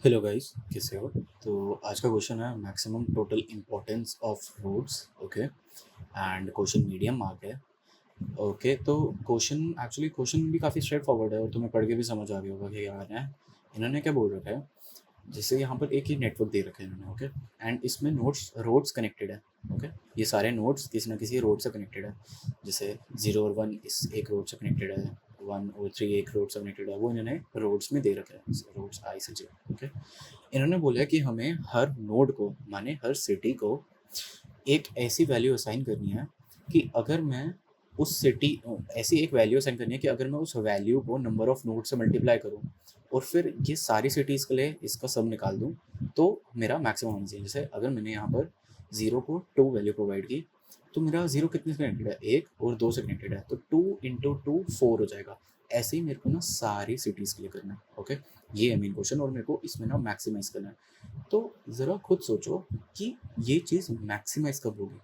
Hello guys, कैसे हो? तो आज का क्वेश्चन है maximum total importance of roads. Okay, and question medium mark है। ओके, तो क्वेश्चन भी काफ़ी स्ट्रेट फॉरवर्ड है और तुम्हें पढ़ के भी समझ आ गया होगा कि क्या करना है। इन्होंने क्या बोल रखा है, जैसे यहाँ पर एक ही नेटवर्क दे रखा है इन्होंने। ओके, एंड इसमें नोड्स रोड्स कनेक्टेड है। ओके, ये सारे नोड्स किसी ना किसी रोड से कनेक्टेड है। जैसे 0 और 1 इस एक रोड से कनेक्टेड है, 1 और 3 एक रोड से कनेक्टेड है। वो इन्होंने रोड्स में दे रखा है, रोड्स आई से जे। ओके, इन्होंने बोला कि हमें हर नोड को, माने हर सिटी को, एक ऐसी वैल्यू असाइन करनी है कि अगर मैं उस सिटी ऐसी एक वैल्यू असाइन करनी है कि अगर मैं उस वैल्यू को नंबर ऑफ नोड से मल्टीप्लाई करूँ और फिर ये सारी सिटीज़ के लिए इसका सब निकाल दूँ, तो मेरा मैक्सिमम होना चाहिए। जैसे अगर मैंने यहाँ पर 0 को 2 वैल्यू प्रोवाइड की, तो मेरा 0 कितने से कनेक्टेड है, 1 और 2 से कनेक्टेड है, तो 2 इंटू 2 4 हो जाएगा। ऐसे ही मेरे को ना सारी सिटीज़ के लिए करना है। ओके, ये है मेन क्वेश्चन और मेरे को इसमें ना मैक्सिमाइज करना है। तो ज़रा खुद सोचो कि ये चीज़ मैक्सिमाइज कब होगी।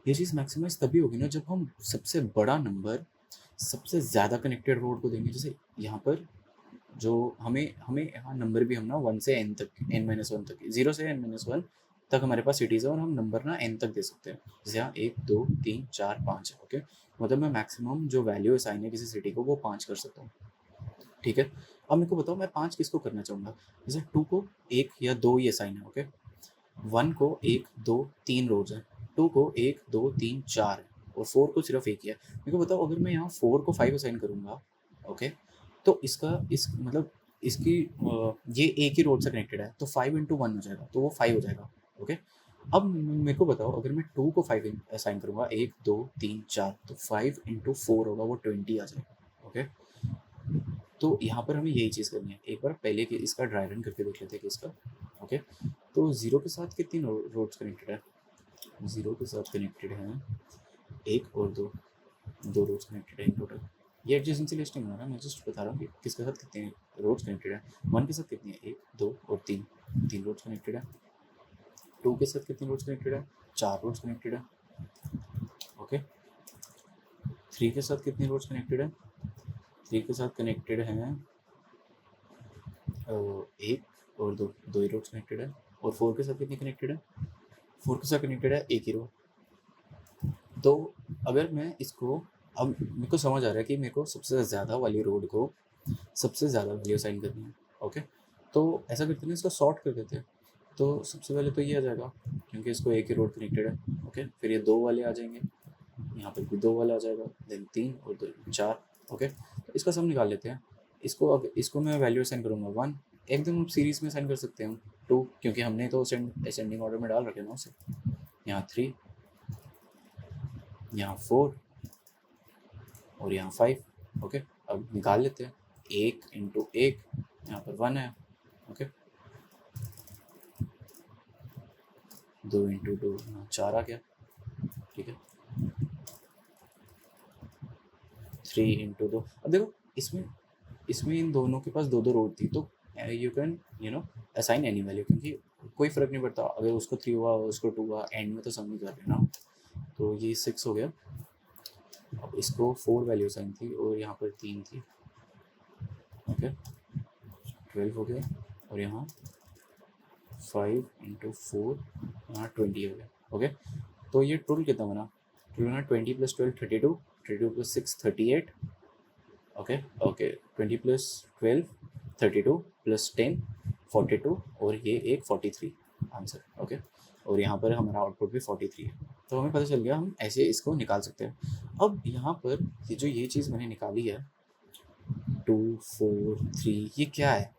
ये चीज़ मैक्सिमाइज तभी होगी ना जब हम सबसे बड़ा नंबर सबसे ज़्यादा कनेक्टेड रोड को देंगे। जैसे यहाँ पर जो हमें हमें यहाँ नंबर भी हम ना 1 से n तक, n-1 तक, 0 से n-1 तक हमारे पास सिटीज़ है और हम नंबर ना n तक दे सकते हैं। जैसे यहाँ 1 2 3 4 5 है। ओके, मतलब मैं मैक्सिमम जो वैल्यू असाइन है किसी सिटी को वो 5 कर सकता हूँ। ठीक है, अब मेरे को बताओ मैं 5 किसको करना चाहूँगा। जैसे 2 को 1 या 2 ही असाइन है। ओके, 1 को 1 2 3 रोज़ हैं, 2 को 1 2 3 4 है और 4 को सिर्फ 1 ही है। मेरे को बताओ अगर मैं यहाँ 4 को 5 असाइन करूँगा, ओके, तो इसका इस मतलब इसकी ये एक ही रोड से कनेक्टेड है, तो 5 इंटू 1 हो जाएगा, तो वो 5 हो जाएगा। ओके, अब मेरे को बताओ अगर मैं 2 को 5 असाइन करूँगा, 1 2 3 4, तो 5 इंटू 4 होगा, वो 20 आ जाएगा। ओके, तो यहाँ पर हमें यही चीज़ करनी है। एक बार पहले कि इसका ड्राई रन करके देख लेते हैं कि इसका। ओके, तो 0 के साथ कितनी रोड्स कनेक्टेड है? 0 के साथ कनेक्टेड हैं 1 और 2, 2 रोड्स कनेक्टेड है इन टोटल। ये एडजेसेंसी लिस्टिंग है ना, मैं जस्ट बता रहा हूँ कि किसके साथ कितने रोड्स कनेक्टेड है। 1 के साथ कितनी है, 1 2 और 3, 3 रोड्स कनेक्टेड है। 2 के साथ कितनी रोड्स कनेक्टेड है, 4 रोड्स कनेक्टेड है। ओके, 3 के साथ कितनी रोड्स कनेक्टेड है, 3 के साथ कनेक्टेड हैं 1 और 2, 2 ही रोड्स कनेक्टेड है। और 4 के साथ कितनी कनेक्टेड है, 4 के साथ कनेक्टेड है 1 ही रो। तो अगर मैं इसको, अब मेरे को समझ आ रहा है कि मेरे को सबसे ज़्यादा वाली रोड को सबसे ज़्यादा वैल्यू असाइन करनी है। ओके, तो ऐसा करते हैं, इसको सॉर्ट कर देते हैं। तो सबसे पहले तो ये आ जाएगा क्योंकि इसको एक ही रोड कनेक्टेड है। ओके, फिर ये 2 वाले आ जाएंगे, यहाँ पर भी 2 वाला आ जाएगा, देन 3 और 2 4। ओके, तो इसका सम निकाल लेते हैं। इसको अब इसको मैं वैल्यू असाइन करूँगा 1, एकदम सीरीज में असाइन कर सकते हैं हम 2, क्योंकि हमने तो असेंडिंग ऑर्डर में डाल रखे ना उसे। यहाँ 3, यहाँ 4 और यहाँ 5। ओके, अब निकाल लेते हैं। 1 इंटू 1, यहाँ पर 1 है। ओके, 2 इंटू 2 यहाँ 4 आ गया। ठीक है, 3 इंटू 2। अब देखो इसमें इसमें इन दोनों के पास दो दो रोड थी, तो you can assign any value, क्योंकि कोई फ़र्क नहीं पड़ता अगर उसको 3 हुआ उसको 2 हुआ, एंड में तो सब नहीं कर रहे ना। तो ये 6 हो गया। अब इसको 4 वैल्यू असाइन थी और यहाँ पर 3 थी। ओके, 12 हो गया और यहाँ 5 इंटू 4 यहाँ 20 हो गया। ओके, तो ये टोटल कितना बना, टोटल बना 20 plus 12 32, 32 plus 6 38। Okay okay, 20 plus 12 32 plus 10 42 और ये एक 43 आंसर। ओके, और यहाँ पर हमारा आउटपुट भी 43 है। तो हमें पता चल गया हम ऐसे इसको निकाल सकते हैं। अब यहाँ पर ये चीज़ मैंने निकाली है 2 4 3, ये क्या है?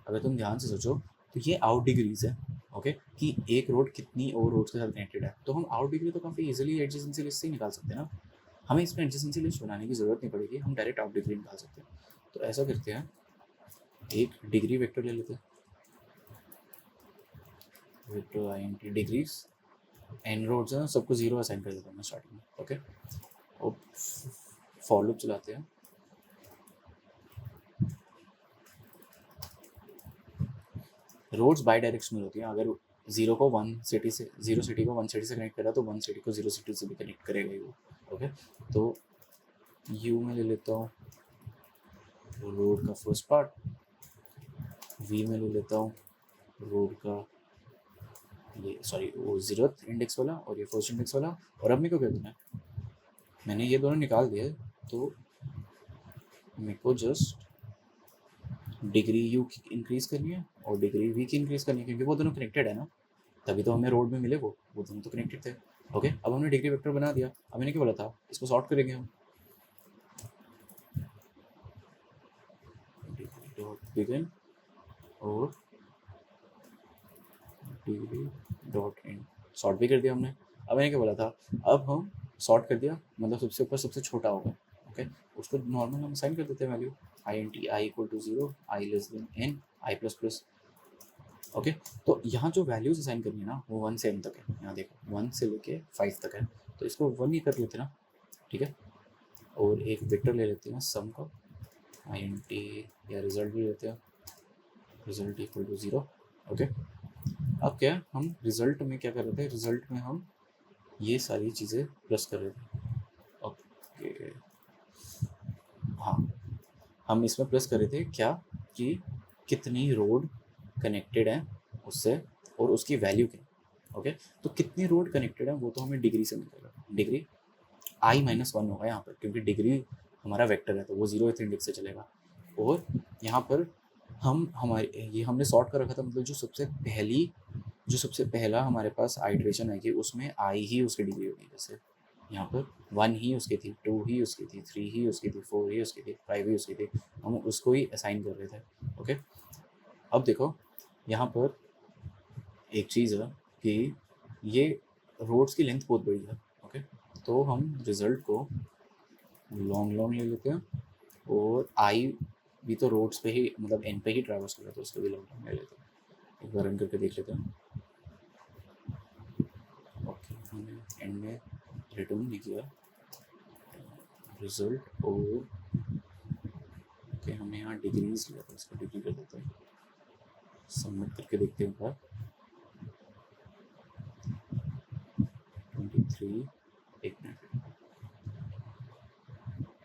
अगर तुम ध्यान से सोचो तो ये आउट डिग्रीज है। ओके, कि एक रोड कितनी और रोड्स के साथ कनेक्टेड है, तो हम आउट डिग्री तो काफ़ी इजीली एडजेसेंसी लिस्ट से ही निकाल सकते हैं ना। हमें इसमें एडजेसेंसी लिस्ट बनाने की ज़रूरत नहीं पड़ेगी, हम डायरेक्ट आउट डिग्री निकाल सकते हैं। तो ऐसा करते हैं, एक डिग्री वेक्टर ले लेते हैं, vector I N T degrees, N roads हैं, सबको 0 असाइन कर देता हूँ मैं स्टार्टिंग में। ओके, और फॉर लूप चलाते हैं। रोड्स बाई डायरेक्शनल होती हैं, अगर 0 को 1 सिटी से, 0 सिटी को 1 सिटी से कनेक्ट करा तो 1 सिटी को 0 सिटी से भी कनेक्ट करेगा ही वो। ओके, तो यू में ले लेता हूँ रोड का फर्स्ट पार्ट, वी में ले लेता हूँ रोड का ये सॉरी वो 0th इंडेक्स वाला और ये फर्स्ट इंडेक्स वाला। और अब मेरे को क्या करना है, मैंने ये दोनों निकाल दिया तो मेरे को जस्ट डिग्री यू की इंक्रीज़ करनी है और डिग्री वी की इंक्रीज़ करनी है, क्योंकि वो दोनों कनेक्टेड है ना, तभी तो हमें रोड में मिले वो दोनों तो कनेक्टेड थे। ओके, अब हमने डिग्री वेक्टर बना दिया। अब मैंने क्या बोला था, इसको सॉर्ट करेंगे हम। डिग्री डॉट बिगिन और डिग्री डॉट एंड, सॉर्ट भी कर दिया हमने। अब मैंने क्या बोला था, अब हम सॉर्ट कर दिया मतलब सबसे ऊपर सबसे छोटा होगा। ओके, उसको नॉर्मल हम असाइन कर देते हैं value I N T, I equal to 0, I less than N, I plus plus. Okay, तो यहाँ जो वैल्यूज असाइन करनी है ना वो 1 से n तक है। यहाँ देखो 1 से लेके 5 तक है, तो इसको 1 ही कर लेते ना, ठीक है। और एक वेक्टर ले लेते हैं सम का, आई एन टी, या रिजल्ट भी लेते हैं, रिजल्ट इक्वल टू 0। ओके, अब क्या हम रिजल्ट में क्या कर रहे थे, रिजल्ट में हम ये सारी चीज़ें प्लस कर रहे थे। ओके, हाँ, हम इसमें प्लस कर रहे थे क्या, कि कितनी रोड कनेक्टेड है उससे और उसकी वैल्यू क्या। ओके, तो कितनी रोड कनेक्टेड है वो तो हमें डिग्री से मिलेगा। डिग्री i-1 होगा यहाँ पर, क्योंकि डिग्री हमारा वेक्टर है तो वो 0th इंडेक्स से चलेगा। और यहाँ पर हम हमारे ये हमने सॉर्ट कर रखा था, मतलब जो सबसे पहला हमारे पास आइट्रेशन आएगी उसमें आई ही उसकी डिग्री होगी। जैसे यहाँ पर 1 ही उसकी थी, 2 ही उसकी थी, 3 ही उसकी थी, 4 ही उसकी थी, 5 ही उसकी थी, हम उसको ही असाइन कर रहे थे। ओके, अब देखो यहाँ पर एक चीज़ है कि ये रोड्स की लेंथ बहुत बड़ी है। ओके, तो हम रिजल्ट को लॉन्ग लॉन्ग ले लेते हैं और आई भी तो रोड्स पे ही मतलब एन पे ही ट्रैवर्स कर रहा है, तो उसको भी लॉन्ग लॉन्ग ले लेते हैं। एक बार रन करके देख लेते हैं। ओके, हमने एंड में रिटर्न नहीं किया रिजल्ट, और ओके हमने यहाँ डिग्रीज लिया था, इसको डिग्री कर देते हैं, सबमिट करके देखते हैं एक बार। 23, एक मिनट।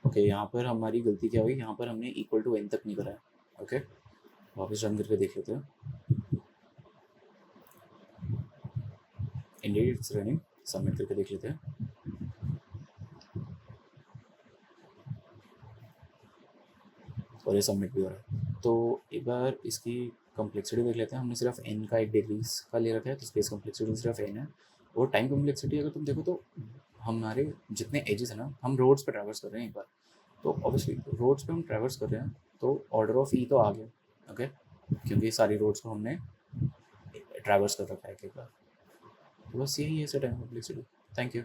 ओके, यहाँ पर हमारी गलती क्या हुई, यहाँ पर हमने इक्वल टू एन तक नहीं करा है। ओके, वापस रन करके देख लेते हैं। इंडेड इट्स रनिंग, सबमिट करके देख लेते हैं। और ये सबमिट भी हो रहा है। तो एक बार इसकी कम्प्लेक्सिटी देख लेते हैं। हमने सिर्फ एन का एक डिग्रीज का ले रखा है, तो स्पेस कम्प्लेक्सिटी सिर्फ एन है। और टाइम कम्प्लेक्सिटी अगर तुम देखो तो हमारे जितने एजेस हैं ना, हम रोड्स पे ट्रैवर्स कर रहे हैं एक बार, तो ऑब्वियसली रोड्स पे हम ट्रैवर्स कर रहे हैं तो ऑर्डर ऑफ ई तो आ गया। ओके, क्योंकि सारी रोड्स को हमने ट्रैवर्स कर रखा है एक बार। तो बस यही है sir time complexity. Thank you.